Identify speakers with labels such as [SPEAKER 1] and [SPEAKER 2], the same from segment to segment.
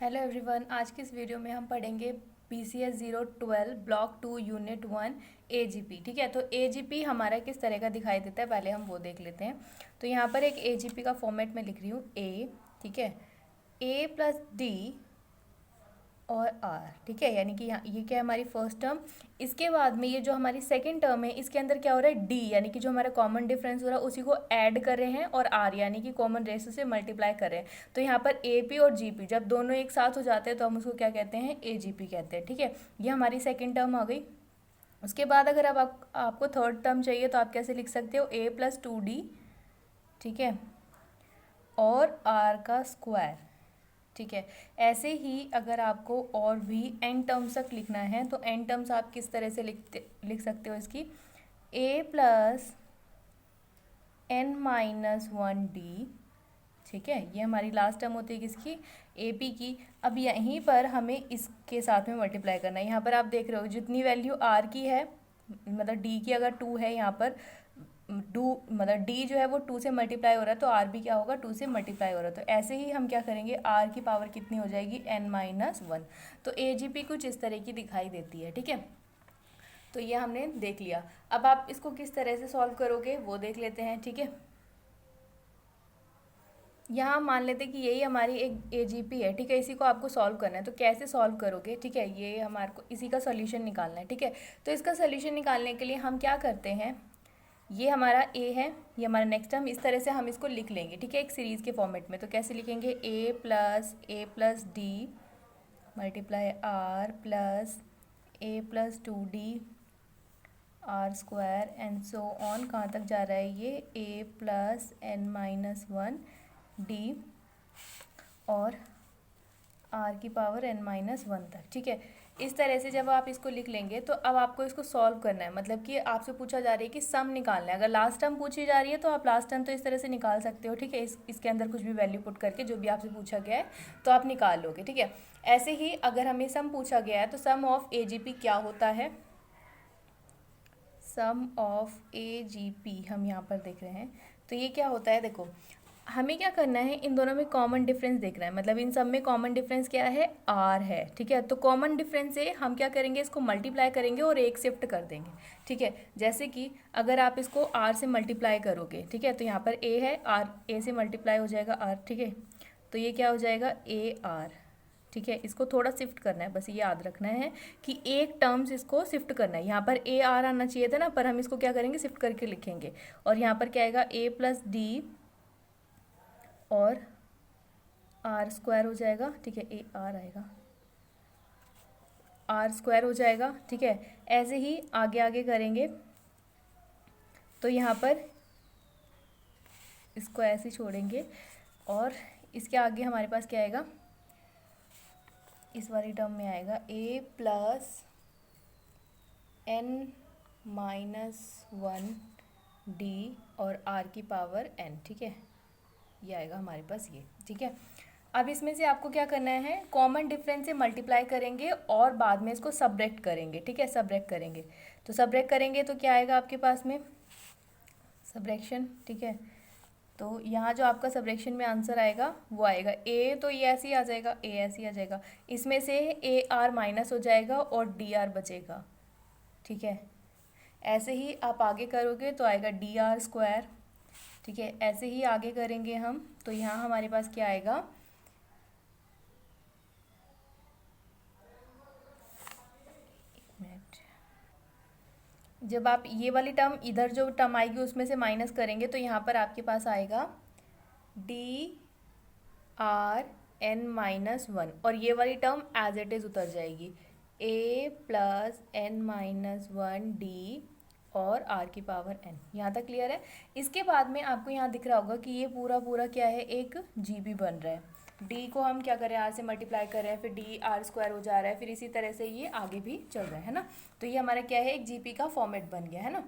[SPEAKER 1] Hello everyone, आज की इस वीडियो में हम पढ़ेंगे BCS 012 ब्लॉक 2 यूनिट 1 AGP। ठीक है, तो AGP हमारा किस तरह का दिखाई देता है पहले हम वो देख लेते हैं। तो यहाँ पर एक AGP का फॉर्मेट में लिख रही हूँ A। ठीक है, A प्लस D और R। ठीक है, यानी कि यहाँ ये क्या है हमारी फर्स्ट टर्म। इसके बाद में ये जो हमारी सेकंड टर्म है इसके अंदर क्या हो रहा है D, यानी कि जो हमारा कॉमन डिफरेंस हो रहा है उसी को ऐड कर रहे हैं और R यानी कि कॉमन रेशो से मल्टीप्लाई कर रहे हैं। तो यहाँ पर AP और GP जब दोनों एक साथ हो जाते हैं तो हम उसको क्या कहते हैं, AGP कहते हैं। ठीक है, ये हमारी सेकेंड टर्म आ गई। उसके बाद अगर अब आपको थर्ड टर्म चाहिए तो आप कैसे लिख सकते हो, A प्लस 2D। ठीक है, और R का स्क्वायर। ठीक है, ऐसे ही अगर आपको और भी एन टर्म्स तक लिखना है तो एन टर्म्स आप किस तरह से लिख सकते हो इसकी, A प्लस n-1D। ठीक है, ये हमारी लास्ट टर्म होती है किसकी, AP की। अब यहीं पर हमें इसके साथ में मल्टीप्लाई करना है। यहाँ पर आप देख रहे हो जितनी वैल्यू R की है, मतलब D की अगर 2 है, यहाँ पर टू मतलब D जो है वो 2 से मल्टीप्लाई हो रहा है तो R भी क्या होगा, 2 से मल्टीप्लाई हो रहा है। तो ऐसे ही हम क्या करेंगे, R की पावर कितनी हो जाएगी, n-1। तो AGP कुछ इस तरह की दिखाई देती है। ठीक है, तो ये हमने देख लिया। अब आप इसको किस तरह से सॉल्व करोगे वो देख लेते हैं। ठीक है, यहाँ मान लेते हैं कि यही हमारी एक AGP है। ठीक है, इसी को आपको सॉल्व करना है। तो कैसे सॉल्व करोगे, ठीक है, ये हमारे को इसी का सोल्यूशन निकालना है। ठीक है, तो इसका सोल्यूशन निकालने के लिए हम क्या करते हैं, ये हमारा A है, ये हमारा नेक्स्ट टर्म, इस तरह से हम इसको लिख लेंगे। ठीक है, एक सीरीज़ के फॉर्मेट में। तो कैसे लिखेंगे, A plus D multiply R plus A+2D R square and so on. कहाँ तक जा रहा है ये, A प्लस n-1D और R की पावर n-1 तक। ठीक है, इस तरह से जब आप इसको लिख लेंगे तो अब आपको इसको सॉल्व करना है। मतलब कि आपसे पूछा जा रही है कि सम निकालना है। अगर लास्ट टर्म पूछी जा रही है तो आप लास्ट टर्म तो इस तरह से निकाल सकते हो। ठीक है, इसके अंदर कुछ भी वैल्यू पुट करके जो भी आपसे पूछा गया है तो आप निकाल लोगे। ठीक है, ऐसे ही अगर हमें सम पूछा गया है तो सम ऑफ AGP क्या होता है, सम ऑफ AGP हम यहाँ पर देख रहे हैं। तो ये क्या होता है, देखो हमें क्या करना है, इन दोनों में कॉमन डिफरेंस देखना है। मतलब इन सब में कॉमन डिफरेंस क्या है, R है। ठीक है, तो कॉमन डिफरेंस से हम क्या करेंगे, इसको मल्टीप्लाई करेंगे और एक शिफ्ट कर देंगे। ठीक है, जैसे कि अगर आप इसको R से मल्टीप्लाई करोगे, ठीक है, तो यहाँ पर A है, R A से मल्टीप्लाई हो जाएगा R। ठीक है, तो ये क्या हो जाएगा, AR। ठीक है, इसको थोड़ा शिफ्ट करना है, बस ये याद रखना है कि एक टर्म्स इसको शिफ्ट करना है। यहाँ पर AR आना चाहिए था ना, पर हम इसको क्या करेंगे, शिफ्ट करके लिखेंगे। और यहाँ पर क्या आएगा, A+D और R स्क्वायर हो जाएगा। ठीक है, AR आएगा, R स्क्वायर हो जाएगा। ठीक है, ऐसे ही आगे आगे करेंगे तो यहाँ पर इसको ऐसे ही छोड़ेंगे और इसके आगे हमारे पास क्या आएगा, इस वाली टर्म में आएगा A प्लस n-1D और R की पावर n। ठीक है, ये आएगा हमारे पास ये। ठीक है, अब इसमें से आपको क्या करना है, कॉमन डिफरेंस से मल्टीप्लाई करेंगे और बाद में इसको सबट्रैक्ट करेंगे। ठीक है, सबट्रैक्ट करेंगे तो सबट्रैक्ट करेंगे तो क्या आएगा आपके पास में, सबट्रैक्शन। ठीक है, तो यहाँ जो आपका सबट्रैक्शन में आंसर आएगा वो आएगा A, तो ये ऐसे ही आ जाएगा, A ऐसे ही आ जाएगा। इसमें से AR माइनस हो जाएगा और DR बचेगा। ठीक है, ऐसे ही आप आगे करोगे तो आएगा DR स्क्वायर। ठीक है, ऐसे ही आगे करेंगे हम तो यहाँ हमारे पास क्या आएगा, जब आप ये वाली टर्म इधर जो टर्म आएगी उसमें से माइनस करेंगे तो यहाँ पर आपके पास आएगा DRn-1 और ये वाली टर्म एज इट इज़ उतर जाएगी, A प्लस n-1D और R की पावर n। यहाँ तक क्लियर है। इसके बाद में आपको यहाँ दिख रहा होगा कि ये पूरा पूरा क्या है, एक GB बन रहा है। D को हम क्या करें, R से मल्टीप्लाई कर रहे हैं, फिर D R स्क्वायर हो जा रहा है, फिर इसी तरह से ये आगे भी चल रहा है ना। तो ये हमारा क्या है, एक GP का फॉर्मेट बन गया है ना।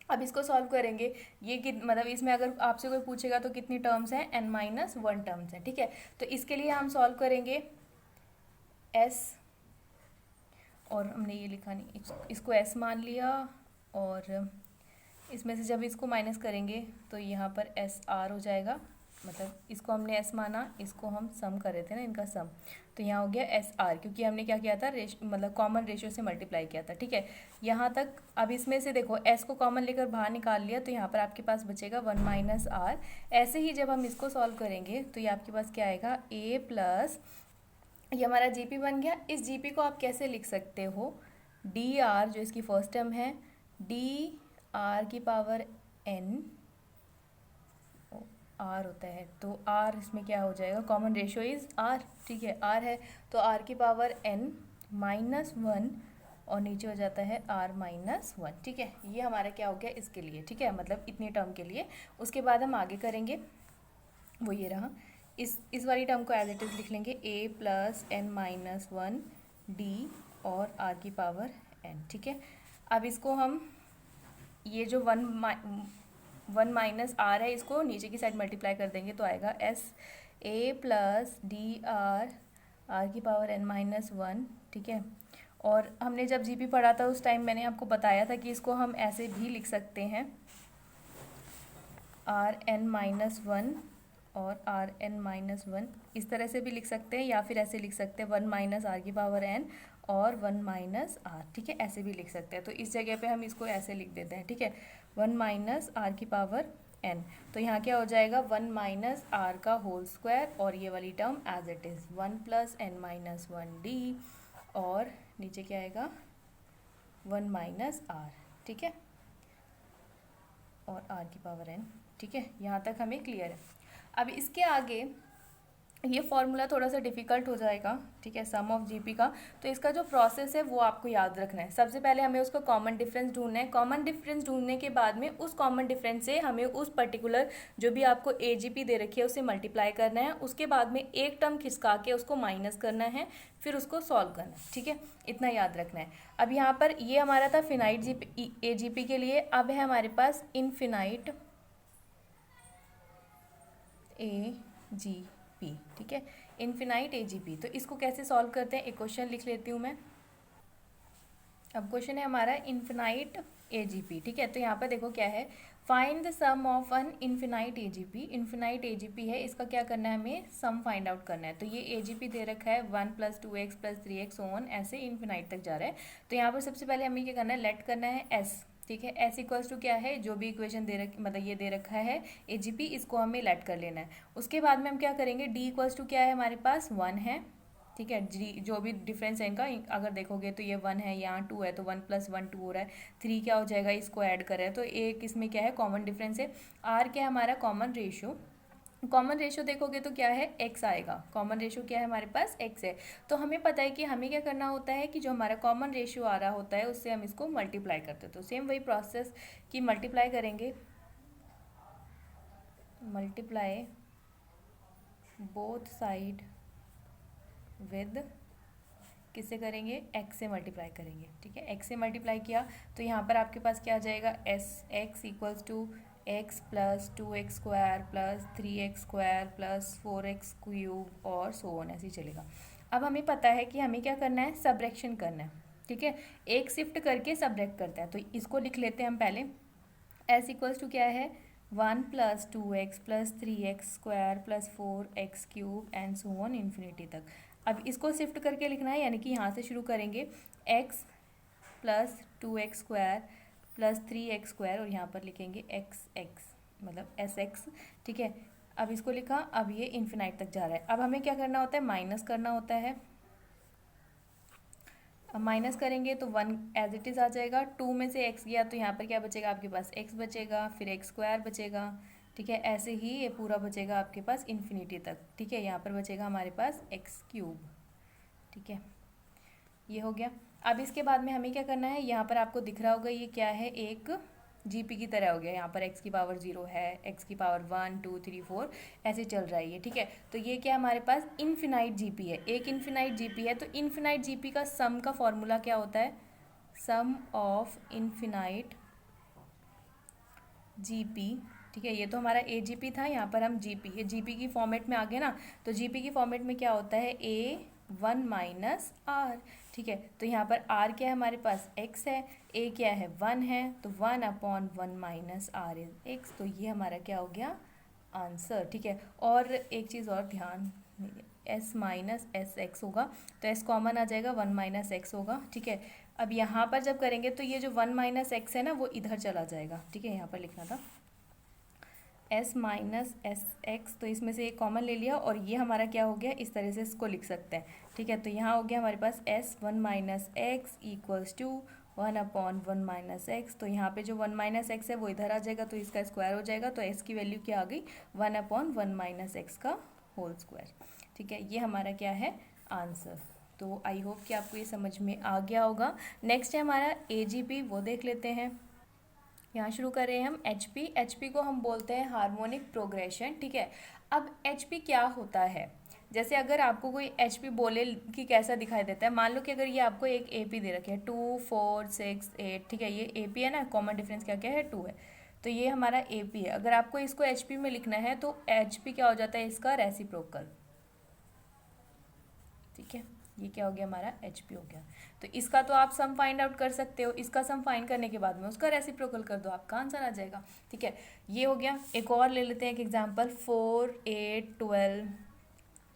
[SPEAKER 1] अब इसको सॉल्व करेंगे, ये मतलब इसमें अगर आपसे कोई पूछेगा तो कितनी टर्म्स हैं, n-1 टर्म्स हैं। ठीक है, तो इसके लिए हम सॉल्व करेंगे S, और हमने ये लिखा नहीं, इसको S मान लिया और इसमें से जब इसको माइनस करेंगे तो यहाँ पर SR हो जाएगा। मतलब इसको हमने एस माना, इसको हम सम कर रहे थे ना इनका सम, तो यहाँ हो गया एस आर, क्योंकि हमने क्या किया था मतलब कॉमन रेशियो से मल्टीप्लाई किया था, ठीक है। यहाँ तक अब इसमें से देखो एस को कॉमन लेकर बाहर निकाल लिया, तो यहाँ पर आपके पास बचेगा 1 माइनस आर। ऐसे ही जब हम इसको सॉल्व करेंगे तो ये आपके पास क्या आएगा, ए प्लस, ये हमारा जीपी बन गया। इस जीपी को आप कैसे लिख सकते हो, डी आर जो इसकी फर्स्ट टर्म है, डी आर की पावर एन, आर होता है तो आर इसमें क्या हो जाएगा, कॉमन रेशियो इज आर, ठीक है, आर है तो आर की पावर एन माइनस 1 और नीचे हो जाता है आर माइनस 1, ठीक है। ये हमारा क्या हो गया इसके लिए, ठीक है, मतलब इतनी टर्म के लिए। उसके बाद हम आगे करेंगे, वो ये रहा, इस वाली टर्म को एज इट इज़ लिख लेंगे, ए प्लस एन माइनस 1 डी और आर की पावर एन, ठीक है। अब इसको हम ये जो 1 माइनस आर है इसको नीचे की साइड मल्टीप्लाई कर देंगे तो आएगा S A plus D R R की पावर एन माइनस 1, ठीक है। और हमने जब जीपी पढ़ा था उस टाइम मैंने आपको बताया था कि इसको हम ऐसे भी लिख सकते हैं, आर एन माइनस 1 और आर एन माइनस 1, इस तरह से भी लिख सकते हैं, या फिर ऐसे लिख सकते हैं 1 माइनस आर की पावर एन और 1 माइनस आर, ठीक है, ऐसे भी लिख सकते हैं। तो इस जगह पे हम इसको ऐसे लिख देते हैं, ठीक है, 1 माइनस आर की पावर एन, तो यहाँ क्या हो जाएगा 1 माइनस आर का होल स्क्वायर और ये वाली term as it is 1 plus N minus 1 D और नीचे क्या आएगा 1 माइनस आर, ठीक है, और आर की पावर एन, ठीक है। यहाँ तक हमें क्लियर है। अब इसके आगे ये फॉर्मूला थोड़ा सा डिफिकल्ट हो जाएगा, ठीक है, सम ऑफ जीपी का। तो इसका जो प्रोसेस है वो आपको याद रखना है। सबसे पहले हमें उसका कॉमन डिफरेंस ढूंढना है। कॉमन डिफरेंस ढूंढने के बाद में उस कॉमन डिफरेंस से हमें उस पर्टिकुलर जो भी आपको एजीपी दे रखी है उसे मल्टीप्लाई करना है। उसके बाद में एक टर्म खिसका के उसको माइनस करना है, फिर उसको सॉल्व करना है, ठीक है, इतना याद रखना है। अब यहाँ पर ये हमारा था फिनाइट जीपी एजीपी के लिए। अब है हमारे पास इनफिनाइट एजीपी, ठीक है, इनफिनाइट एजीपी। तो इसको कैसे सॉल्व करते हैं, एक क्वेश्चन लिख लेती हूँ मैं। अब क्वेश्चन है हमारा इनफिनाइट एजीपी, ठीक है। तो यहाँ पर देखो क्या है, find the sum of an infinite AGP. Infinite AGP है, इसका क्या करना है, हमें सम फाइंड आउट करना है। तो ये एजीपी दे रखा है 1 plus 2x plus 3x on, ऐसे इनफिनाइट तक जा रहा है। तो यहाँ पर सबसे पहले हमें क्या करना है, लेट करना है एस, ठीक है। एस इक्वल्स टू क्या है, जो भी इक्वेशन दे रखी, मतलब ये दे रखा है एजीपी, इसको हमें लेट कर लेना है। उसके बाद में हम क्या करेंगे, डी इक्वल्स टू क्या है हमारे पास 1 है, ठीक है। जी जो भी डिफरेंस है इनका अगर देखोगे तो ये 1 है, यहाँ 2 है, तो 1 प्लस 1 2 हो रहा है। 3 क्या हो जाएगा, इसको ऐड कर रहे हैं, तो एक इसमें क्या है कॉमन डिफरेंस है। आर क्या है हमारा कॉमन रेशियो, कॉमन रेशियो देखोगे तो क्या है x आएगा। कॉमन रेशियो क्या है हमारे पास x है। तो हमें पता है कि हमें क्या करना होता है कि जो हमारा कॉमन रेशियो आ रहा होता है उससे हम इसको मल्टीप्लाई करते हैं। तो सेम वही प्रोसेस कि मल्टीप्लाई करेंगे, मल्टीप्लाई बोथ साइड विद, किससे करेंगे, x से मल्टीप्लाई करेंगे, ठीक है। x से मल्टीप्लाई किया तो यहाँ पर आपके पास क्या आ जाएगा, x equals to x plus 2x square plus 3x square plus 4x cube और सो ऑन, ऐसे ही चलेगा। अब हमें पता है कि हमें क्या करना है, सबट्रैक्शन करना है, ठीक है। एक शिफ्ट करके सबट्रैक्ट करता है, तो इसको लिख लेते हैं हम पहले। s इक्वल्स टू क्या है 1 plus 2x plus 3x square plus 4x cube and so on infinity तक। अब इसको शिफ्ट करके लिखना है, यानी कि यहाँ से शुरू करेंगे x plus 2x square plus 3x square और यहाँ पर लिखेंगे x मतलब sx, ठीक है। अब इसको लिखा, अब ये इन्फिनाइट तक जा रहा है। अब हमें क्या करना होता है, माइनस करना होता है। अब माइनस करेंगे तो 1 एज इट इज़ आ जाएगा, 2 में से x गया तो यहाँ पर क्या बचेगा आपके पास, x बचेगा, फिर x स्क्वायर बचेगा, ठीक है। ऐसे ही ये पूरा बचेगा आपके पास इन्फिनिटी तक, ठीक है। यहाँ पर बचेगा हमारे पास x क्यूब, ठीक है, ये हो गया। अब इसके बाद में हमें क्या करना है, यहाँ पर आपको दिख रहा होगा ये क्या है, एक जीपी की तरह हो गया। यहाँ पर x की पावर 0 है, x की पावर 1 2 3 4 ऐसे चल रहा है ये, ठीक है। तो ये क्या हमारे पास इनफिनाइट जीपी है, एक इनफिनाइट जीपी है। तो इनफिनाइट जीपी का सम का फॉर्मूला क्या होता है, सम ऑफ इनफिनाइट जीपी, ठीक है। ये तो हमारा ए जी पी था, यहाँ पर हम जी पी, ये जी पी की फॉर्मेट में आ गए ना। तो जी पी की फॉर्मेट में क्या होता है, ए 1 माइनस आर, ठीक है। तो यहाँ पर आर क्या है हमारे पास, एक्स है, ए क्या है 1 है, तो 1 upon 1 minus R is X. तो ये हमारा क्या हो गया, आंसर, ठीक है। और एक चीज़ और ध्यान, एस माइनस एस एक्स होगा तो एस कॉमन आ जाएगा, वन माइनस एक्स होगा, ठीक है। अब यहाँ पर जब करेंगे तो ये जो वन माइनस एक्स है ना वो इधर चला जाएगा, ठीक है। यहाँ पर लिखना था एस माइनस एस एक्स, तो इसमें से एक कॉमन ले लिया और ये हमारा क्या हो गया, इस तरह से इसको लिख सकते हैं, ठीक है। तो यहाँ हो गया हमारे पास S one minus X equals to one upon one minus X. तो यहाँ पे जो वन माइनस एक्स है वो इधर आ जाएगा तो इसका स्क्वायर हो जाएगा, तो एस की वैल्यू क्या आ गई, one upon one minus x का होल स्क्वायर, ठीक है। ये हमारा क्या है, आंसर। तो आई होप कि आपको ये समझ में आ गया होगा। नेक्स्ट है हमारा एजीपी, वो देख लेते हैं। यहाँ शुरू कर रहे हैं हम एचपी। एचपी को हम बोलते हैं हार्मोनिक प्रोग्रेशन, ठीक है। अब एचपी क्या होता है, जैसे अगर आपको कोई एचपी बोले कि कैसा दिखाई देता है, मान लो कि अगर ये आपको एक एपी दे रखे है 2 4 6 8, ठीक है। ये एपी है ना, कॉमन डिफरेंस क्या क्या है, 2 है, तो ये हमारा एपी है। अगर आपको इसको एचपी में लिखना है तो एचपी क्या हो जाता है, इसका रेसिप्रोकल, ठीक है। ये क्या हो गया, हमारा एचपी हो गया। तो इसका तो आप सम फाइंड आउट कर सकते हो, इसका सम फाइंड करने के बाद में उसका रेसिप्रोकल कर दो, आपका आंसर आ जाएगा, ठीक है। ये हो गया। एक और ले लेते हैं एक एग्जांपल, 4 8 12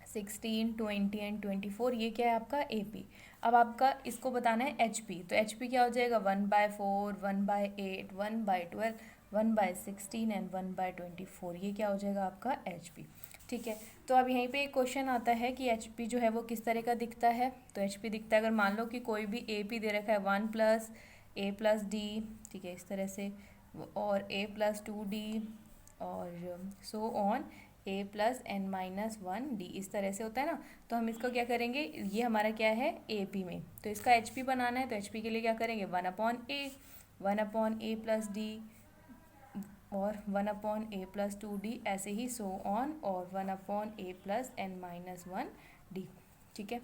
[SPEAKER 1] 16 20 एंड 24, ये क्या है आपका एपी। अब आपका इसको बताना है एचपी, तो एचपी क्या हो जाएगा, 1/4 1/8 1/12 1/16 एंड 1/24, ये क्या हो जाएगा आपका एचपी, ठीक है। तो अब यहीं पे एक क्वेश्चन आता है कि एचपी जो है वो किस तरह का दिखता है। तो एचपी दिखता है, अगर मान लो कि कोई भी एपी दे रखा है 1 प्लस ए प्लस डी, ठीक है, इस तरह से, और ए प्लस 2d और so on A plus N minus 1d, इस तरह से होता है ना। तो हम इसका क्या करेंगे, ये हमारा क्या है ए पी में, तो इसका एच पी बनाना है, तो एच पी के लिए क्या करेंगे, 1/a प्लस डी और 1/a प्लस 2d, ऐसे ही सो ऑन, और 1/a plus N minus 1d, ठीक है।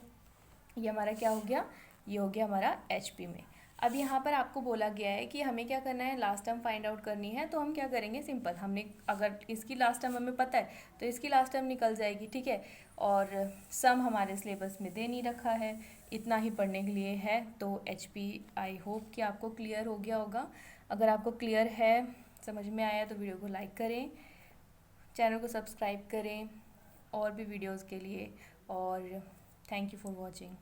[SPEAKER 1] ये हमारा क्या हो गया, ये हो गया हमारा एच पी में। अब यहाँ पर आपको बोला गया है कि हमें क्या करना है, लास्ट टर्म फाइंड आउट करनी है। तो हम क्या करेंगे, सिंपल, हमने अगर इसकी लास्ट टर्म हमें पता है तो इसकी लास्ट टर्म निकल जाएगी, ठीक है। और सम हमारे सिलेबस में दे नहीं रखा है, इतना ही पढ़ने के लिए है। तो एच पी आई होप कि आपको क्लियर हो गया होगा। अगर आपको क्लियर है, समझ में आया, तो वीडियो को लाइक करें, चैनल को सब्सक्राइब करें और भी वीडियोज़ के लिए, और थैंक यू फॉर वॉचिंग।